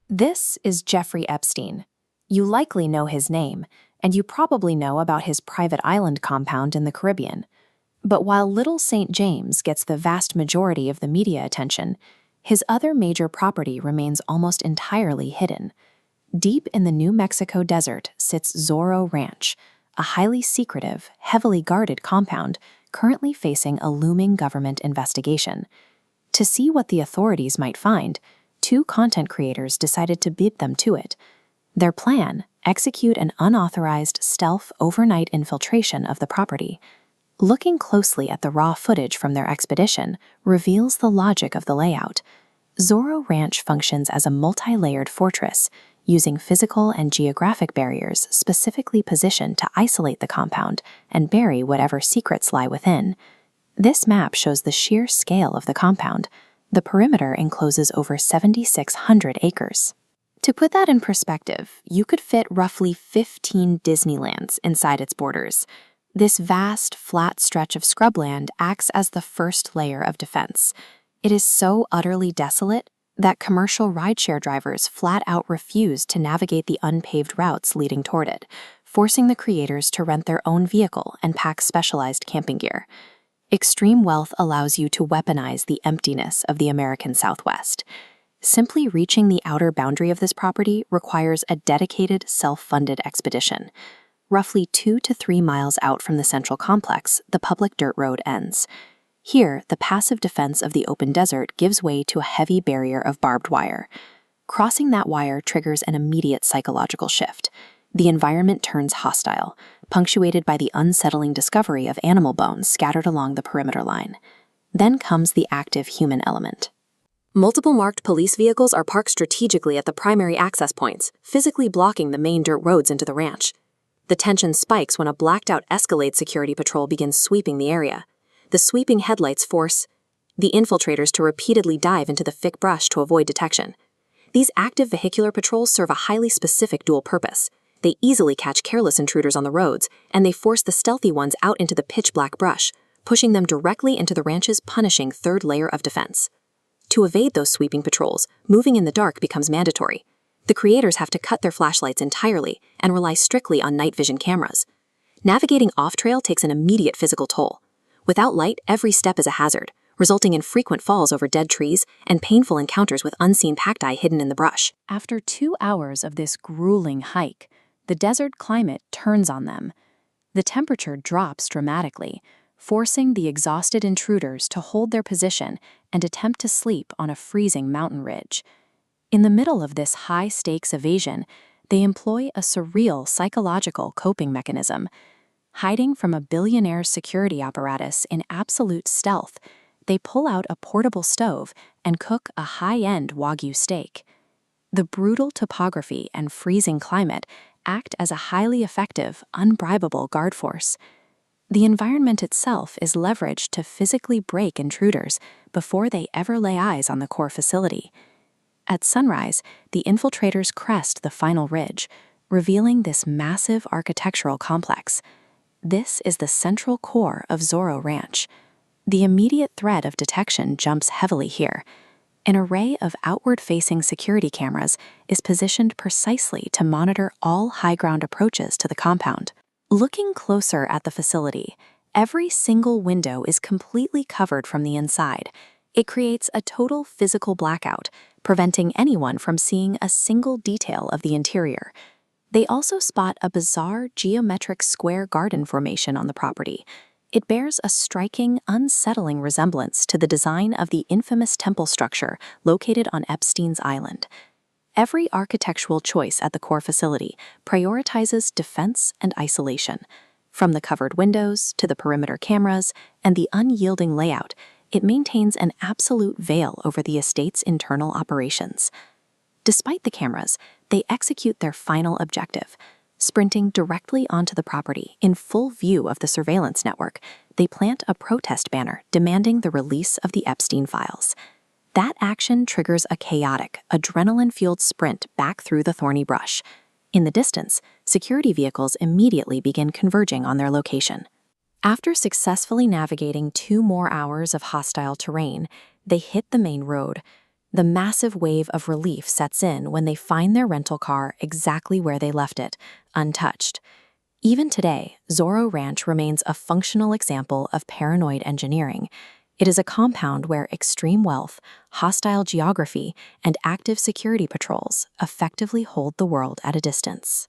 This is Jeffrey Epstein. You likely know his name, and you probably know about his private island compound in the Caribbean. But while Little St. James gets the vast majority of the media attention, his other major property remains almost entirely hidden. Deep in the New Mexico desert sits Zoro Ranch, a highly secretive, heavily guarded compound currently facing a looming government investigation. To see what the authorities might find, two content creators decided to bid them to it. Their plan: execute an unauthorized stealth overnight infiltration of the property. Looking closely at the raw footage from their expedition reveals the logic of the layout. Zoro Ranch functions as a multi-layered fortress, using physical and geographic barriers specifically positioned to isolate the compound and bury whatever secrets lie within. This map shows the sheer scale of the compound. The perimeter encloses over 7,600 acres. To put that in perspective, you could fit roughly 15 Disneylands inside its borders. This vast, flat stretch of scrubland acts as the first layer of defense. It is so utterly desolate that commercial rideshare drivers flat out refuse to navigate the unpaved routes leading toward it, forcing the creators to rent their own vehicle and pack specialized camping gear. Extreme wealth allows you to weaponize the emptiness of the American Southwest. Simply reaching the outer boundary of this property requires a dedicated, self-funded expedition. Roughly 2 to 3 miles out from the central complex, the public dirt road ends. Here, the passive defense of the open desert gives way to a heavy barrier of barbed wire. Crossing that wire triggers an immediate psychological shift. The environment turns hostile, punctuated by the unsettling discovery of animal bones scattered along the perimeter line. Then comes the active human element. Multiple marked police vehicles are parked strategically at the primary access points, physically blocking the main dirt roads into the ranch. The tension spikes when a blacked-out Escalade security patrol begins sweeping the area. The sweeping headlights force the infiltrators to repeatedly dive into the thick brush to avoid detection. These active vehicular patrols serve a highly specific dual purpose. They easily catch careless intruders on the roads, and they force the stealthy ones out into the pitch-black brush, pushing them directly into the ranch's punishing third layer of defense. To evade those sweeping patrols, moving in the dark becomes mandatory. The creators have to cut their flashlights entirely and rely strictly on night vision cameras. Navigating off-trail takes an immediate physical toll. Without light, every step is a hazard, resulting in frequent falls over dead trees and painful encounters with unseen cacti hidden in the brush. After 2 hours of this grueling hike, the desert climate turns on them. The temperature drops dramatically, forcing the exhausted intruders to hold their position and attempt to sleep on a freezing mountain ridge. In the middle of this high-stakes evasion, they employ a surreal psychological coping mechanism. Hiding from a billionaire's security apparatus in absolute stealth, they pull out a portable stove and cook a high-end Wagyu steak. The brutal topography and freezing climate act as a highly effective, unbribable guard force. The environment itself is leveraged to physically break intruders before they ever lay eyes on the core facility. At sunrise, the infiltrators crest the final ridge, revealing this massive architectural complex. This is the central core of Zoro Ranch. The immediate threat of detection jumps heavily here. An array of outward-facing security cameras is positioned precisely to monitor all high-ground approaches to the compound. Looking closer at the facility, every single window is completely covered from the inside. It creates a total physical blackout, preventing anyone from seeing a single detail of the interior. They also spot a bizarre geometric square garden formation on the property. It bears a striking, unsettling resemblance to the design of the infamous temple structure located on Epstein's Island. Every architectural choice at the core facility prioritizes defense and isolation. From the covered windows to the perimeter cameras and the unyielding layout, it maintains an absolute veil over the estate's internal operations. Despite the cameras, they execute their final objective. Sprinting directly onto the property in full view of the surveillance network, they plant a protest banner demanding the release of the Epstein files. That action triggers a chaotic, adrenaline-fueled sprint back through the thorny brush. In the distance, security vehicles immediately begin converging on their location. After successfully navigating 2 more hours of hostile terrain, they hit the main road. The massive wave of relief sets in when they find their rental car exactly where they left it, untouched. Even today, Zoro Ranch remains a functional example of paranoid engineering. It is a compound where extreme wealth, hostile geography, and active security patrols effectively hold the world at a distance.